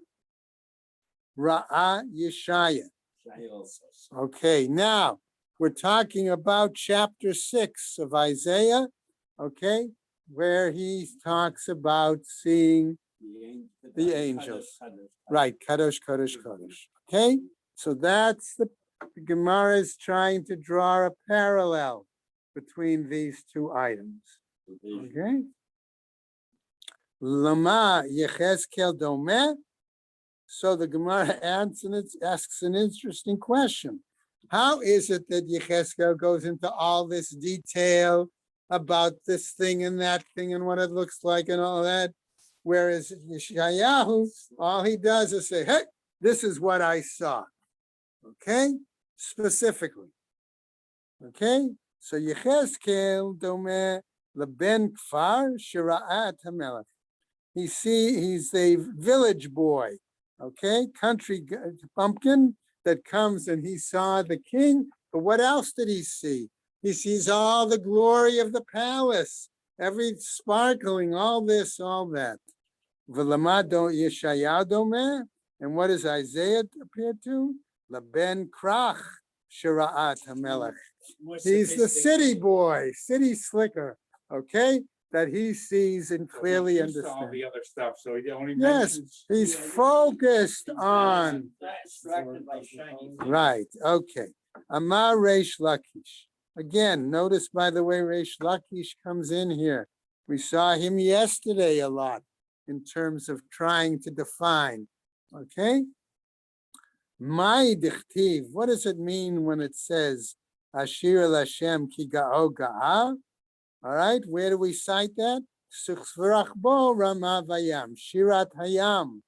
Ra'a Yeshaya. Okay, now we're talking about chapter 6 of Isaiah. Okay, where he talks about seeing the angels. Right, Kadosh, Kadosh, Kadosh. Okay, so that's the Gemara is trying to draw a parallel between these two items. Okay. Lama Yecheskel Domeh. So the Gemara asks an interesting question. How is it that Yecheskel goes into all this detail about this thing and that thing and what it looks like and all that. Whereas Yeshayahu, all he does is say, hey, this is what I saw. Okay? Specifically. Okay? So Yechezkel domeh leben kfar shira'at hamelech. He's a village boy, okay? Country pumpkin that comes and he saw the king. But what else did he see? He sees all the glory of the palace, every sparkling, all this, all that. V'lamado Yeshayahu domeh. And what does Isaiah appear to? Laben krach shira'at hamelech. He's the city boy, city slicker, okay? That he sees and clearly All understands. the other stuff, so he only Yes, mentions. he's focused on, Distracted by shiny things. right, okay. Amar Reish Lakish. Again, notice, by the way, Reish Lakish comes in here. We saw him yesterday a lot in terms of trying to define, okay? My dichtiv, what does it mean when it says Ashir el Hashem ki ga'o ga'ah? All right, where do we cite that? Suchsvarach bo Rama Vayam, Shirat Hayam.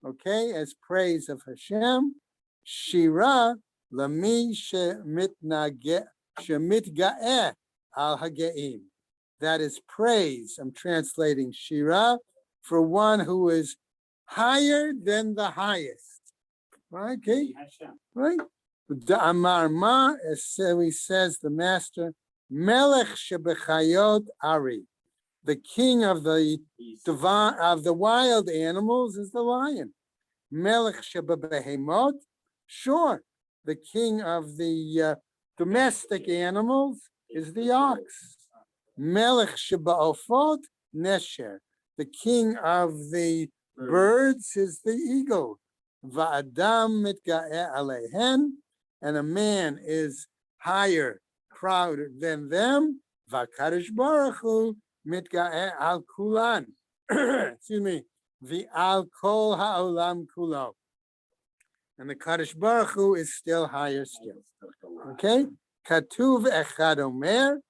Okay, as praise of Hashem. Shira lami shemitga'eh al hageim. That is praise. I'm translating Shira for one who is higher than the highest. Right, okay, right? The Amar Ma, as he says, the master, Melech shebechayot Ari, the king of the divine of the wild animals is the lion. Melech shebehemot, sure, the king of the domestic animals is the ox. Melech shebaofot nesher, the king of the birds is the eagle. Va'adam mitga'eh alehen, and a man is higher, prouder than them. Va'kadosh baruch hu mitga'eh al kulan. Excuse me. V'al kol ha'olam kulo. And the Kadosh Baruch Hu is still higher still. Okay? Katuv echad omer,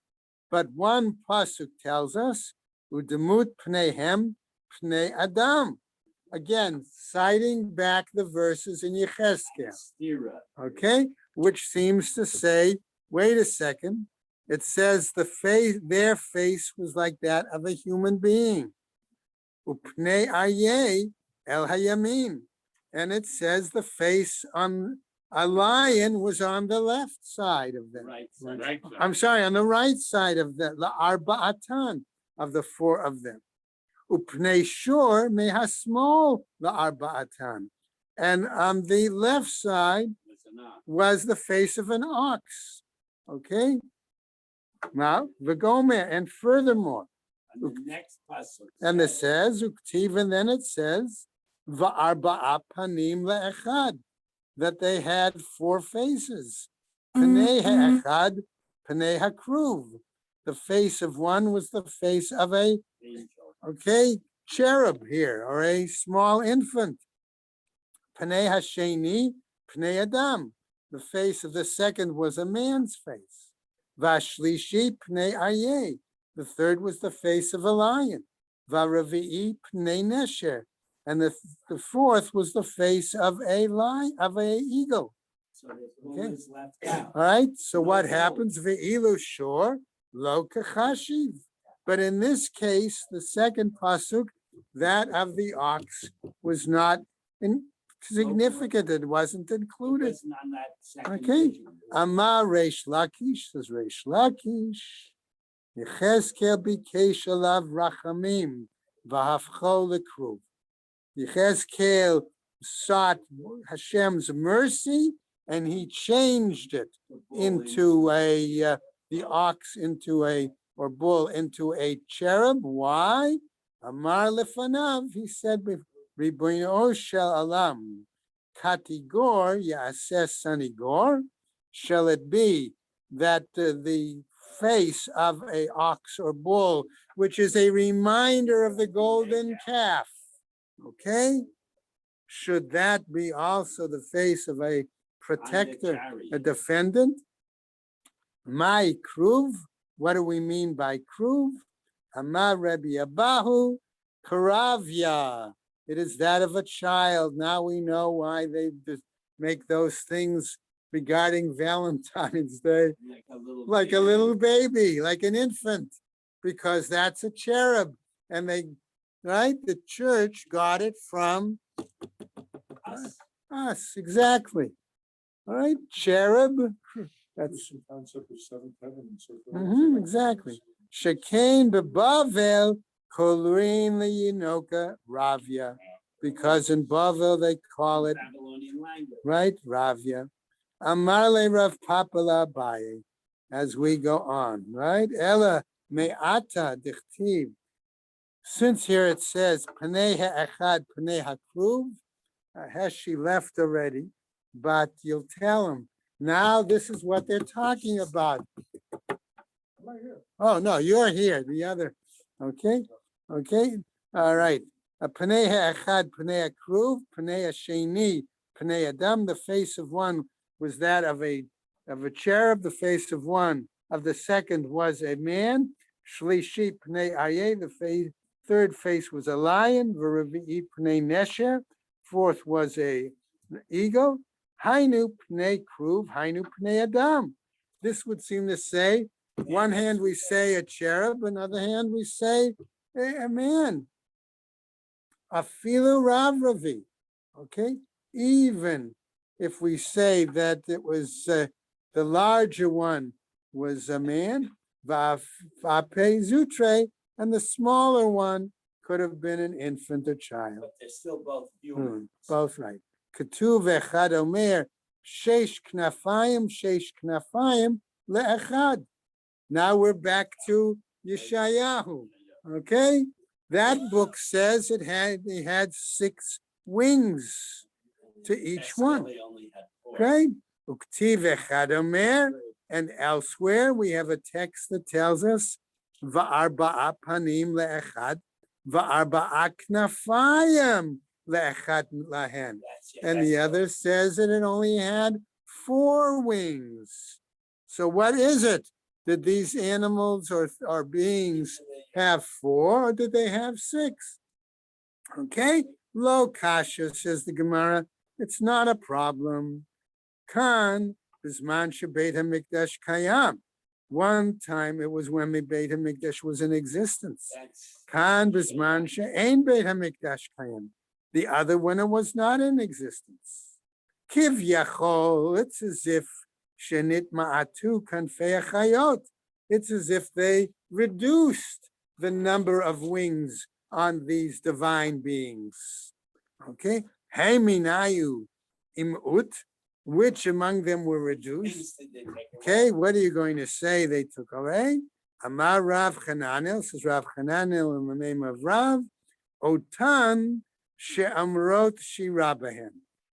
but one pasuk tells us, udemut pneihem pnei adam. Again, citing back the verses in Yechezkel, okay, which seems to say, wait a second, it says their face was like that of a human being. Upnei aryeh el hayamin, and it says the face on a lion was on the left side of them. Right. I'm sorry, on the right side of the arba'atan of the four of them. Upnei shor mehasmol la'arba'atan. And on the left side was the face of an ox. Okay? Now, v'gomer, and furthermore, And the next pasuk. and it says, uktiv, and then it says, va'arba'a panim le'echad, that they had four faces. Panei ha'echad, panei ha'kruv. The face of one was the face of a okay, cherub here, or a small infant. Pnei hasheni, pnei adam. The face of the second was a man's face. Vashlishi, pnei aryeh. The third was the face of a lion. Varavi'i, pnei nesher. And the fourth was the face of a lion, of a eagle. So there's is left out. All right, so what happens? Ve'ilu shor, lo kachashiv. But in this case, the second pasuk, that of the ox, was not significant. It wasn't included. It wasn't on that second Okay. vision. Amar Reish Lakish, says Reish Lakish, Yechezkel bikesh alav rachamim v'hafcho lekruv. Yechezkel sought Hashem's mercy, and he changed it into the ox into a, or bull into a cherub. Why? Amar lefanav, he said, Ribono shel alam, katigor ya'aseh sanigor. Shall it be that the face of a ox or bull, which is a reminder of the golden calf, okay? Should that be also the face of a protector, a defendant? My kruv What do we mean by kruv? Amar Rebbe Abahu, karavya. It is that of a child. Now we know why they make those things regarding Valentine's Day, like a little baby, like an infant, because that's a cherub. And they, right? The church got it from us, exactly. All right, cherub. That's the concept of seventh heaven and so forth. exactly. Shekain bebavel kolrin liyinoka ravya, because in Bavel they call it Babylonian language. right ravya. Amarle Rav Papala Abaye, as we go on, right? Ella me'ata dichtiv. Since here it says Pnei ha'echad Pnei ha'kruv, has she left already? But you'll tell him now. This is what they're talking about. Oh no, you're here. The other, okay, okay, all right. Pnei ha'echad Pnei ha'kruv, Pnei ha'sheni Pnei Adam. The face of one was that of a cherub. The face of one of the second was a man. Shlishi Pnei Aryeh. The third face was a lion. V'revi'i Pnei Nesher. Fourth was an eagle. Hainu Pnei Kruv. Hainu Pnei Adam. This would seem to say, one hand we say a cherub, another hand we say a man. Afilu Rav Ravi. Okay, even if we say that it was the larger one was a man, Vape Zutre, and the smaller one could have been an infant or child. But they're still both human. Both right. Ketuv echad omer sheish knafayim le'echad. Now we're back to Yeshayahu. Okay, that book says he had 6 wings to each one. They only had 4. Okay, uktiv echad omer, and elsewhere we have a text that tells us va'arba'a panim le'echad, va'arba'a knafayim le'echad lahen, and the other says that it only had 4 wings. So what is it? Did these animals or beings have 4, or did they have 6? Okay, lo kasha, says the Gemara. It's not a problem. Kan bisman shebeit hamikdash kayam. One time it was when the Beit Hamikdash was in existence. Kan bisman she'ein Beit Hamikdash kayam. The other when it was not in existence. Kiv yachol. It's as if shenit ma'atu kanfei achayot. It's as if they reduced the number of wings on these divine beings. Okay, Heiminayu imut, which among them were reduced? Okay, what are you going to say they took away? Amar Rav Chananel, says Rav Chananel in the name of Rav, Otan she'amrot shirabahem,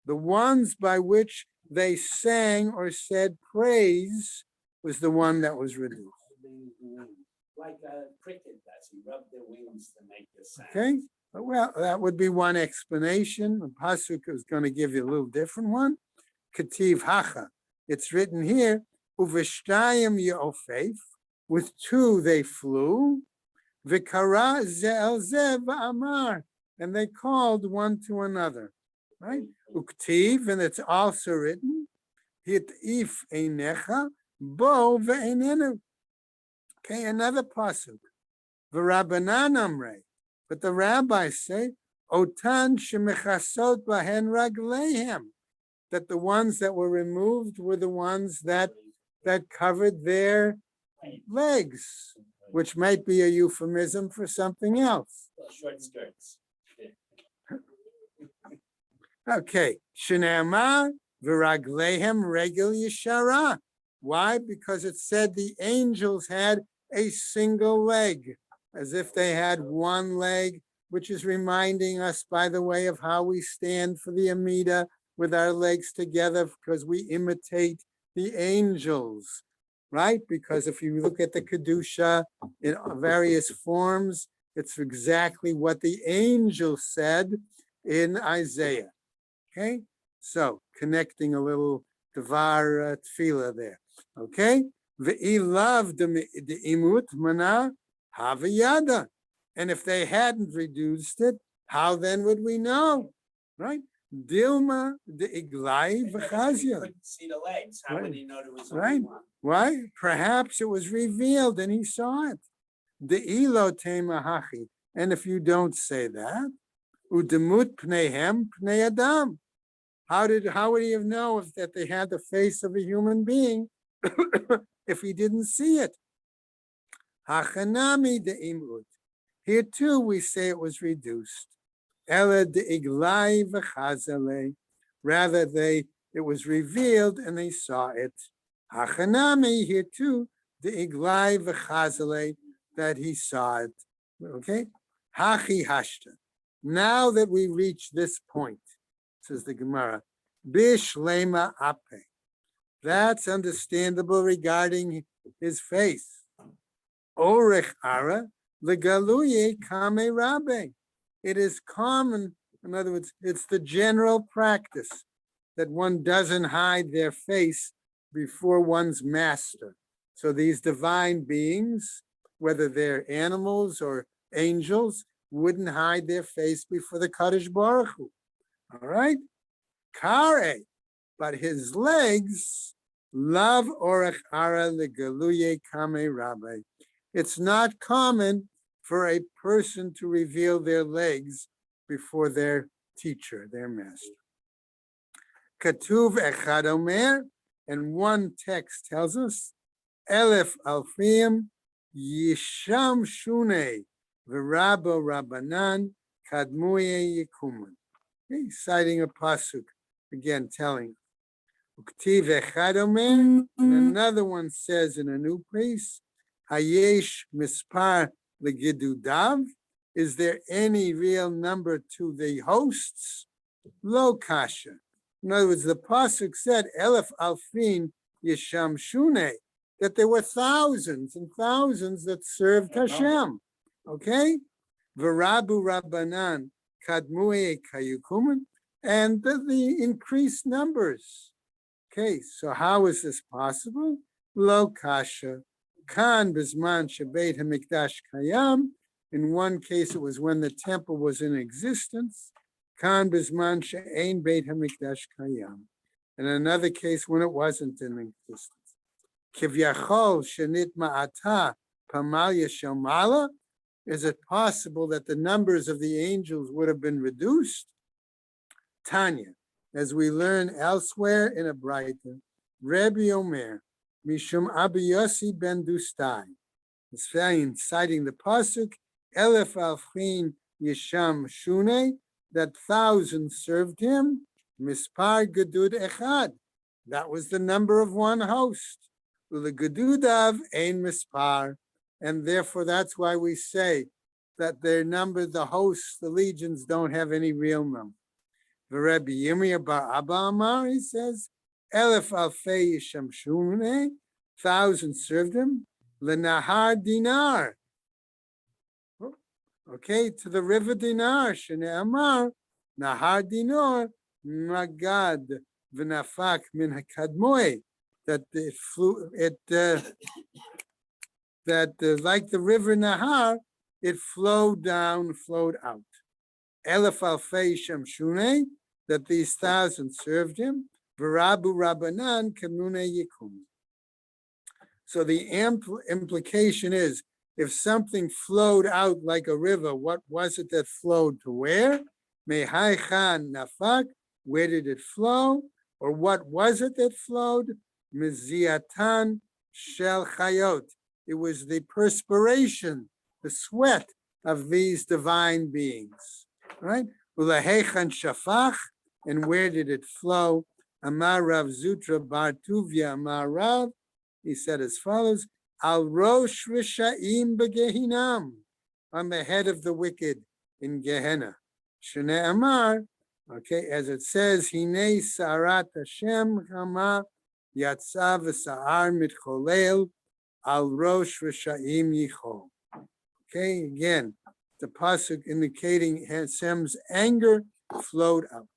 the ones by which they sang or said praise was the one that was reduced. Like a cricket does, he rubbed their wings to make the sound. Okay, well, that would be one explanation. The pasuk is going to give you a little different one. Ketiv hacha. It's written here, uveshtayim ye'ofef, with 2 they flew, v'kara ze'el zeh v'amar, and they called one to another. Right? Uktiv, and it's also written, hit if einecha, bo ve'einenu. Okay, another pasuk. V'rabanan amrei, but the rabbis say, otan shemechasot bahen ragleihem, that the ones that were removed were the ones that covered their legs, which might be a euphemism for something else. Short skirts. Okay, Shnema v'ragleihem regel yeshara. Why? Because it said the angels had a single leg, as if they had one leg, which is reminding us, by the way, of how we stand for the Amida with our legs together, because we imitate the angels, right? Because if you look at the Kedusha in various forms, it's exactly what the angel said in Isaiah. Okay, so connecting a little Devar Tefillah there. Okay, Ve'ilav the imut mana havayada. And if they hadn't reduced it, how then would we know? Right? Dilma the iglai Because he v'chazia. couldn't see the legs. How would Right. he know there was Right. only one? Why? Perhaps it was revealed and he saw it. The ilo tema hachi. And if you don't say that, udemut pneihem pnei adam. How would he have known that they had the face of a human being if he didn't see it? Hachanami de imut. Here too we say it was reduced. Ela de iglai v'chazale. Rather, it was revealed and they saw it. Hachanami, here too, the iglai v'chazale, that he saw it. Okay? Hachi hashta. Now that we reach this point, says the Gemara, bishlema ape. That's understandable regarding his face. Orech ara legaluye kame rabe. It is common, in other words, it's the general practice that one doesn't hide their face before one's master. So these divine beings, whether they're animals or angels, wouldn't hide their face before the Kadosh Baruch Hu. All right? Kare, but his legs, lav orech ara legaluye kame rabe. It's not common for a person to reveal their legs before their teacher, their master. Katuv echad omer, and one text tells us, Elef alfim yisham shune v'rabo rabbanan kadmuye yikuman. Okay, citing a pasuk, again telling. Uktiv echad omer, and another one says in a new place, Hayesh mispar legidudav. Is there any real number to the hosts? Lo kasha. In other words, the pasuk said elef alfin yisham shune, that there were thousands and thousands that served Hashem. Okay, v'rabu rabbanan kadmue kayukuman, and the increased numbers. Okay, so how is this possible? Lo kasha. Kan bisman shebeit hamikdash kayam. In one case, it was when the temple was in existence. Kan bisman she'ein beit hamikdash kayam. In another case, when it wasn't in existence. Kivyachol shenit ma'ata pamalya shamala. Is it possible that the numbers of the angels would have been reduced? Tanya, as we learn elsewhere in a Braita, Rebbe Omer, Mishum Abi Yossi ben Dustai, is citing the pasuk Elef Alfin Yisham Shune, that thousands served him. Mispar Gedud Echad, that was the number of one host. Ule Gedudav Ein Mispar, and therefore that's why we say that their number, the hosts, the legions, don't have any real number. The Rebbe Yirmiyah bar Abba Amar, he says, Elef alfei yisham shune, thousands served him, lenahar dinar. Okay, to the river Dinar, Shene Amar, Nahar Dinar, Magad, V'nafak min hakadmoy, that it flew, like the river Nahar, it flowed down, flowed out. Elef alfei shune, that these thousands served him. V'rabu rabbanan kamune yikum. So the implication is, if something flowed out like a river, what was it that flowed to where? Mehaichan nafak, where did it flow? Or what was it that flowed? Miziatan shel chayot. It was the perspiration, the sweat of these divine beings, right? Ulahechan shafach, and where did it flow? Amar Rav Zutra bar Tuvia Amar Rav, he said as follows, Al Rosh Risha'im beGehinam, on the head of the wicked in Gehenna. Shene Amar, okay, as it says, Hine Sarat Hashem Chama Yatsa v'Sa'ar Mitcholel Al Rosh Risha'im Yichol. Okay, again, the pasuk indicating Hashem's anger flowed out.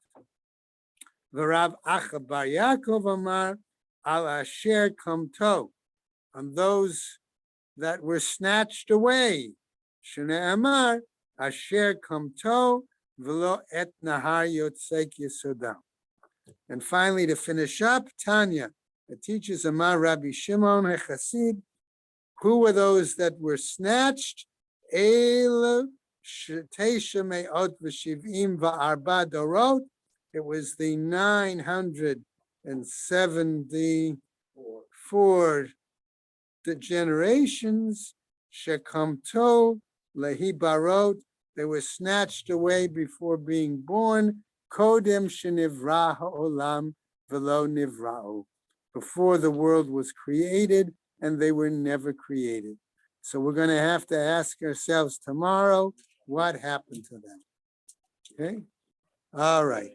V'Rav Acha bar Yaakov Amar Al Asher Kamto. on those that were snatched away. Shne'amar, asher kamto v'lo et nahar yotzek yesodam. And finally, to finish up, Tanya, it teaches Amar Rabbi Shimon HaChasid, who were those that were snatched? El Tesha Me'ot V'Shiv'im Va'arba Dorot. It was the 974 the generations. Shekamto Lehi Barot. They were snatched away before being born. Kodem Shenivra Ha'olam V'lo Nivra'u. Before the world was created, and they were never created. So we're going to have to ask ourselves tomorrow, what happened to them? Okay? All right.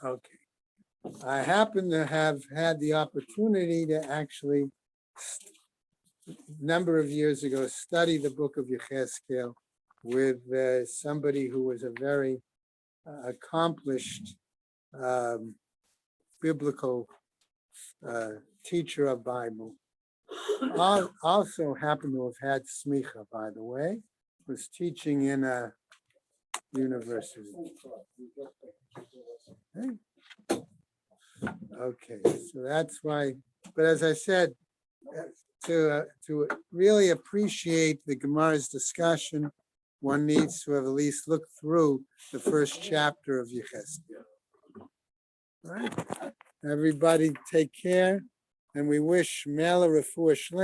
Okay. I happen to have had the opportunity to actually, a number of years ago, study the book of Yechezkel with somebody who was a very accomplished biblical teacher of Bible. Also happened to have had smicha, by the way, was teaching in a university. Okay, so that's why, but as I said, to really appreciate the Gemara's discussion, one needs to have at least looked through the first chapter of Yechezkel. All right, everybody take care, and we wish Mela Refuah Shlema.